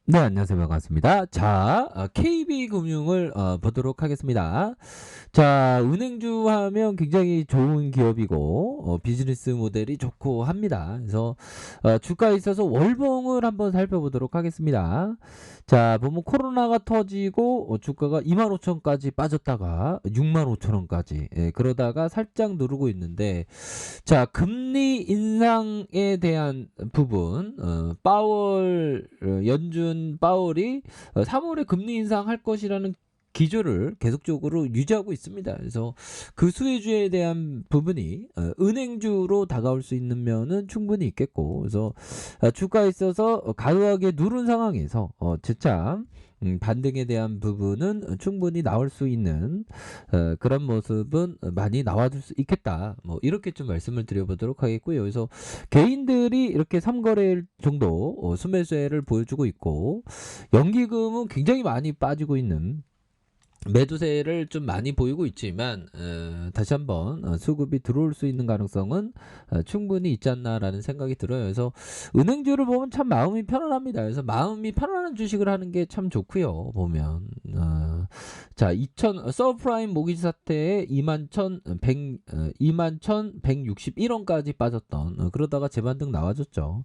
네, 안녕하세요. 반갑습니다. 자, KB금융을 보도록 하겠습니다. 자, 은행주 하면 굉장히 좋은 기업이고 비즈니스 모델이 좋고 합니다. 그래서 주가에 있어서 월봉을 한번 살펴보도록 하겠습니다. 자, 보면 코로나가 터지고 주가가 25,000원까지 빠졌다가 65,000원까지 그러다가 살짝 누르고 있는데, 자, 금리 인상에 대한 부분, 파월, 연준 파월이 3월에 금리 인상할 것이라는 기조를 계속적으로 유지하고 있습니다. 그래서 그 수혜주에 대한 부분이 은행주로 다가올 수 있는 면은 충분히 있겠고, 그래서 주가에 있어서 과도하게 누른 상황에서 재차 반등에 대한 부분은 충분히 나올 수 있는 그런 모습은 많이 나와줄 수 있겠다. 뭐 이렇게 좀 말씀을 드려보도록 하겠고요. 그래서 개인들이 이렇게 3거래일 정도 순매수를 보여주고 있고, 연기금은 굉장히 많이 빠지고 있는 매도세를 좀 많이 보이고 있지만, 다시 한번 수급이 들어올 수 있는 가능성은 충분히 있지 않나라는 생각이 들어요. 그래서 은행주를 보면 참 마음이 편안합니다. 그래서 마음이 편안한 주식을 하는 게 참 좋고요. 보면 자, 2000 서브프라임 모기지 사태에 21,161원까지 빠졌던, 그러다가 재반등 나와줬죠.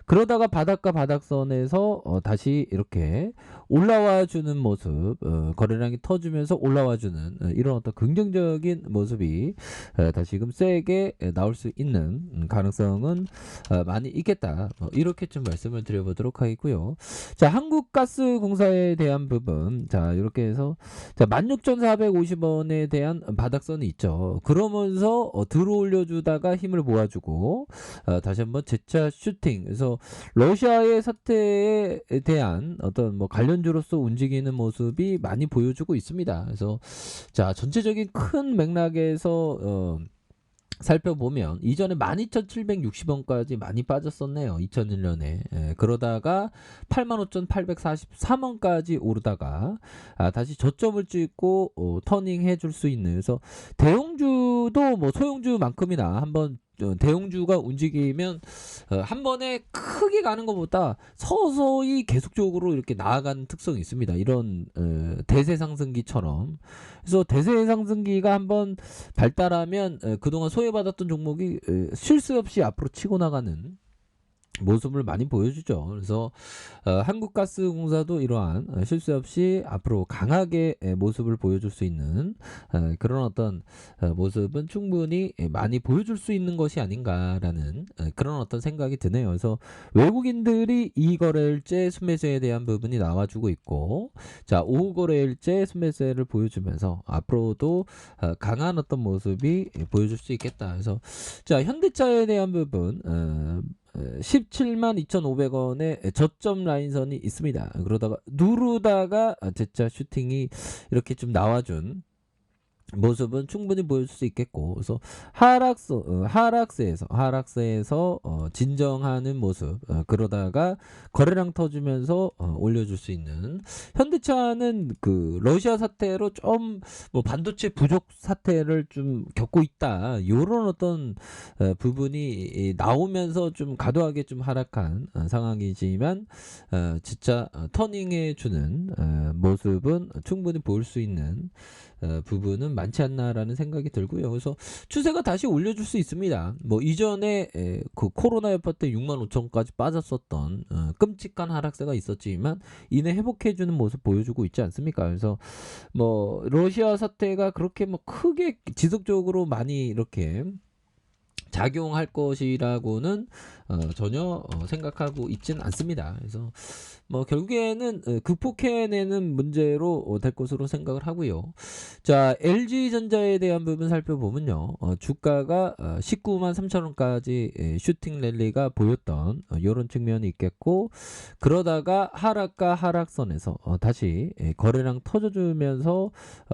그러다가 바닥과 바닥선에서 다시 이렇게 올라와 주는 모습, 거래량이 터지면서 올라와 주는 이런 어떤 긍정적인 모습이 다시금 세게 나올 수 있는 가능성은 많이 있겠다. 이렇게 좀 말씀을 드려보도록 하겠고요. 자, 한국가스공사에 대한 부분, 자, 이렇게 해서 자, 16,450원에 대한 바닥선이 있죠. 그러면서 들어올려 주다가 힘을 모아주고 다시 한번 재차 슈팅. 그래서 러시아의 사태에 대한 어떤 뭐 관련주로서 움직이는 모습이 많이 보여주고 있습니다. 그래서 자, 전체적인 큰 맥락에서 살펴보면 이전에 12,760원까지 많이 빠졌었네요. 2001년에. 그러다가 85,843원까지 오르다가 다시 저점을 찍고 터닝 해줄 수 있는, 그래서 대형주도 뭐 소형주만큼이나 한번 대형주가 움직이면 한 번에 크게 가는 것보다 서서히 계속적으로 이렇게 나아가는 특성이 있습니다. 이런 대세 상승기처럼. 그래서 대세 상승기가 한번 발달하면 그동안 소외받았던 종목이 쉴 새 없이 앞으로 치고 나가는 모습을 많이 보여주죠. 그래서 한국가스공사도 이러한 쉴 새 없이 앞으로 강하게 모습을 보여줄 수 있는 그런 어떤 모습은 충분히 많이 보여줄 수 있는 것이 아닌가라는 그런 어떤 생각이 드네요. 그래서 외국인들이 이거래일제 순매수에 대한 부분이 나와주고 있고, 자, 오거래일제 순매수를 보여주면서 앞으로도 강한 어떤 모습이 보여줄 수 있겠다. 그래서 자, 현대차에 대한 부분, 172,500원의 저점 라인선이 있습니다. 그러다가 누르다가 재차 슈팅이 이렇게 좀 나와준 모습은 충분히 보여줄 수 있겠고, 그래서 하락세에서 진정하는 모습, 그러다가 거래량 터지면서 올려줄 수 있는, 현대차는 그 러시아 사태로 좀 뭐 반도체 부족 사태를 좀 겪고 있다, 요런 어떤 부분이 나오면서 좀 과도하게 좀 하락한 상황이지만 진짜 터닝해 주는 모습은 충분히 볼 수 있는 부분은 많지 않나라는 생각이 들고요. 그래서 추세가 다시 올려줄 수 있습니다. 뭐 이전에 그 코로나 여파 때 65,000원까지 빠졌었던 끔찍한 하락세가 있었지만 이내 회복해주는 모습 보여주고 있지 않습니까? 그래서 뭐 러시아 사태가 그렇게 뭐 크게 지속적으로 많이 이렇게 작용할 것이라고는 전혀 생각하고 있진 않습니다. 그래서 뭐 결국에는 극복해내는 문제로 될 것으로 생각을 하고요. 자, LG전자에 대한 부분 살펴보면요, 주가가 19만 3천원까지 슈팅 랠리가 보였던 이런 측면이 있겠고, 그러다가 하락과 하락선에서 다시 거래량 터져주면서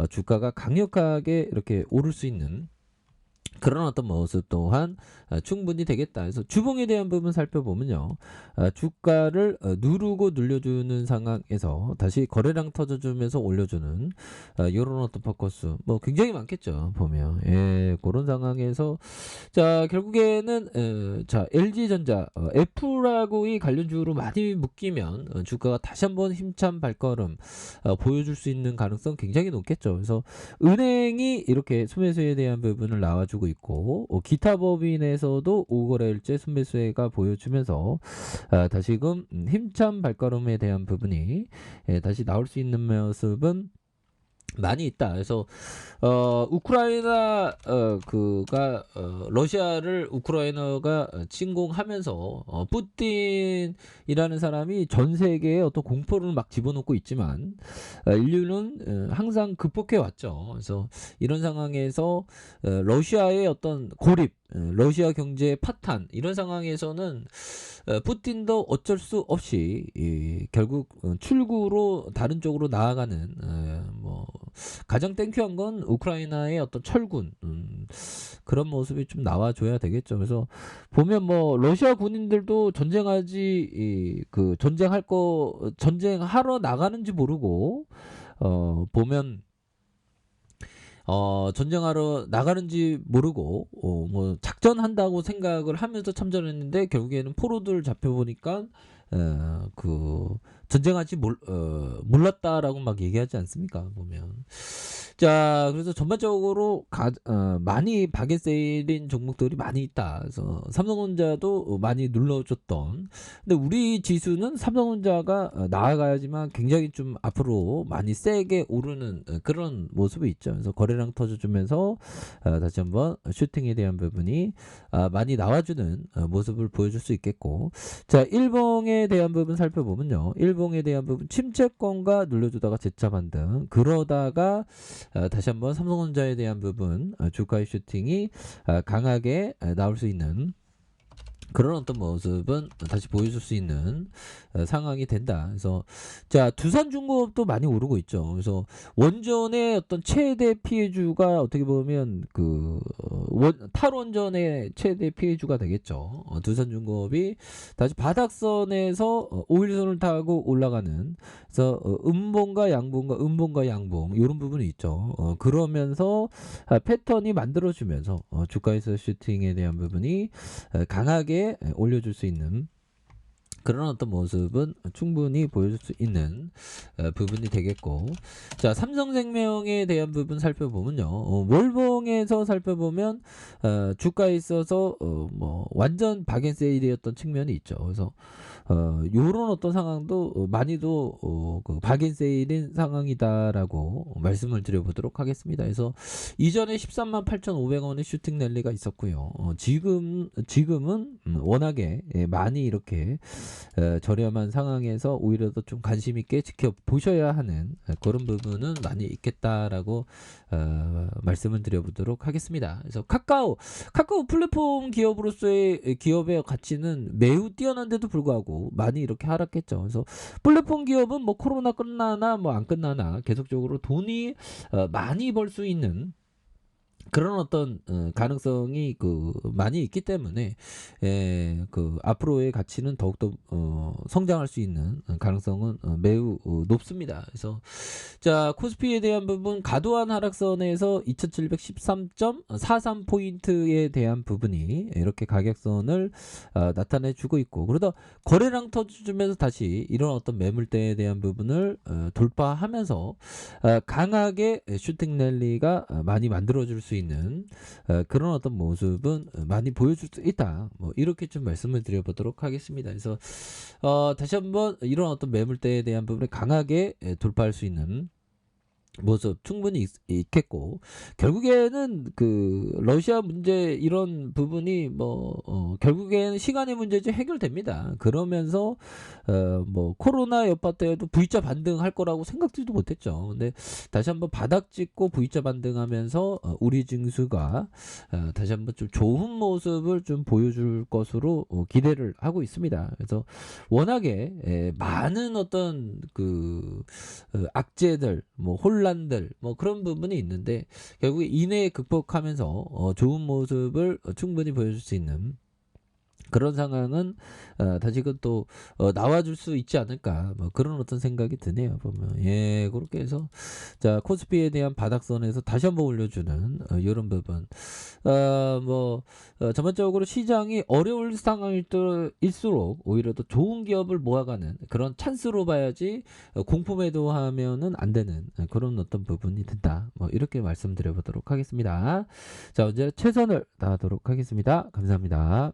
주가가 강력하게 이렇게 오를 수 있는 그런 어떤 모습 또한 충분히 되겠다. 그래서 주봉에 대한 부분 살펴보면요. 주가를 누르고 눌려주는 상황에서 다시 거래량 터져주면서 올려주는 요런 어떤 포커스 뭐 굉장히 많겠죠. 보면 예, 그런 상황에서 자 결국에는 자 LG전자 애플하고의 관련주로 많이 묶이면 주가가 다시 한번 힘찬 발걸음 보여줄 수 있는 가능성 굉장히 높겠죠. 그래서 은행이 이렇게 순매수에 대한 부분을 나와주고 있고 기타 법인에서도 5거래일째 순매수가 보여주면서 다시금 힘찬 발걸음에 대한 부분이 다시 나올 수 있는 모습은 많이 있다. 그래서 우크라이나 그가 러시아를 우크라이나가 침공하면서 푸틴이라는 사람이 전 세계에 어떤 공포를 막 집어넣고 있지만 인류는 항상 극복해 왔죠. 그래서 이런 상황에서 러시아의 어떤 고립, 러시아 경제의 파탄 이런 상황에서는 푸틴도 어쩔 수 없이 결국 출구로 다른 쪽으로 나아가는 뭐 가장 땡큐한 건 우크라이나의 어떤 철군 그런 모습이 좀 나와줘야 되겠죠. 그래서 보면 뭐 러시아 군인들도 그 전쟁하러 나가는지 모르고 보면 전쟁하러 나가는지 모르고 뭐 작전한다고 생각을 하면서 참전했는데 결국에는 포로들 잡혀보니까 그 전쟁하지 몰랐다라고 막 얘기하지 않습니까? 보면 자 그래서 전반적으로 많이 바게세일인 종목들이 많이 있다. 그래서 삼성전자도 많이 눌러줬던. 근데 우리 지수는 삼성전자가 나아가야지만 굉장히 좀 앞으로 많이 세게 오르는 그런 모습이 있죠. 그래서 거래량 터져주면서 다시 한번 슈팅에 대한 부분이 많이 나와주는 모습을 보여줄 수 있겠고, 자 일봉에 대한 부분 살펴보면요. 일봉에 대한 부분 침체권과 눌러주다가 재차 반등, 그러다가 다시 한번 삼성전자에 대한 부분 주가의 슈팅이 강하게 나올 수 있는 그런 어떤 모습은 다시 보여줄 수 있는 상황이 된다. 그래서 자 두산중공업도 많이 오르고 있죠. 그래서 원전의 어떤 최대 피해주가 어떻게 보면 탈원전의 최대 피해주가 되겠죠. 두산중공업이 다시 바닥선에서 5일선을 타고 올라가는, 그래서 음봉과 양봉 이런 부분이 있죠. 그러면서 패턴이 만들어주면서 주가에서 슈팅에 대한 부분이 강하게 올려줄 수 있는 그런 어떤 모습은 충분히 보여줄 수 있는 부분이 되겠고, 자 삼성생명에 대한 부분 살펴보면요. 월봉에서 살펴보면 주가에 있어서 뭐 완전 박앤세일이었던 측면이 있죠. 그래서 요런 어떤 상황도 많이도 그 박앤세일인 상황이다라고 말씀을 드려보도록 하겠습니다. 그래서 이전에 13만 8,500원의 슈팅 랠리가 있었고요. 지금은 워낙에 많이 이렇게 저렴한 상황에서 오히려 더 좀 관심 있게 지켜보셔야 하는 그런 부분은 많이 있겠다라고 말씀을 드려보도록 하겠습니다. 그래서 카카오 플랫폼 기업으로서의 기업의 가치는 매우 뛰어난데도 불구하고 많이 이렇게 하락했죠. 그래서 플랫폼 기업은 뭐 코로나 끝나나 뭐 안 끝나나 계속적으로 돈이 많이 벌 수 있는 그런 어떤 가능성이 많이 있기 때문에 앞으로의 가치는 더욱더 성장할 수 있는 가능성은 매우 높습니다. 그래서 자 코스피에 대한 부분 과도한 하락선에서 2713.43포인트에 대한 부분이 이렇게 가격선을 나타내 주고 있고, 그러다 거래량 터주면서 다시 이런 어떤 매물대에 대한 부분을 돌파하면서 강하게 슈팅 랠리가 많이 만들어줄 수 있는 그런 어떤 모습은 많이 보여줄 수 있다. 뭐 이렇게 좀 말씀을 드려보도록 하겠습니다. 그래서 다시 한번 이런 어떤 매물대에 대한 부분을 강하게 돌파할 수 있는 모습 충분히 있겠고, 결국에는 러시아 문제 이런 부분이 결국에는 시간의 문제지 해결됩니다. 그러면서 뭐 코로나 여파 때에도 V자 반등할 거라고 생각지도 못했죠. 근데 다시 한번 바닥 찍고 V자 반등하면서 우리 증수가 다시 한번 좀 좋은 모습을 좀 보여줄 것으로 기대를 하고 있습니다. 그래서 워낙에 많은 어떤 악재들, 뭐 혼란 혼란들 뭐 그런 부분이 있는데 결국에 인내 극복하면서 좋은 모습을 충분히 보여줄 수 있는 그런 상황은 다시금 또 나와줄 수 있지 않을까 뭐 그런 어떤 생각이 드네요 보면. 예, 그렇게 해서 자 코스피에 대한 바닥선에서 다시 한번 올려주는 요런 부분. 뭐 전반적으로 시장이 어려울 상황일수록 오히려 더 좋은 기업을 모아가는 그런 찬스로 봐야지 공포 매도하면은 안 되는 그런 어떤 부분이 된다. 뭐 이렇게 말씀드려 보도록 하겠습니다. 자, 언제나 최선을 다하도록 하겠습니다. 감사합니다.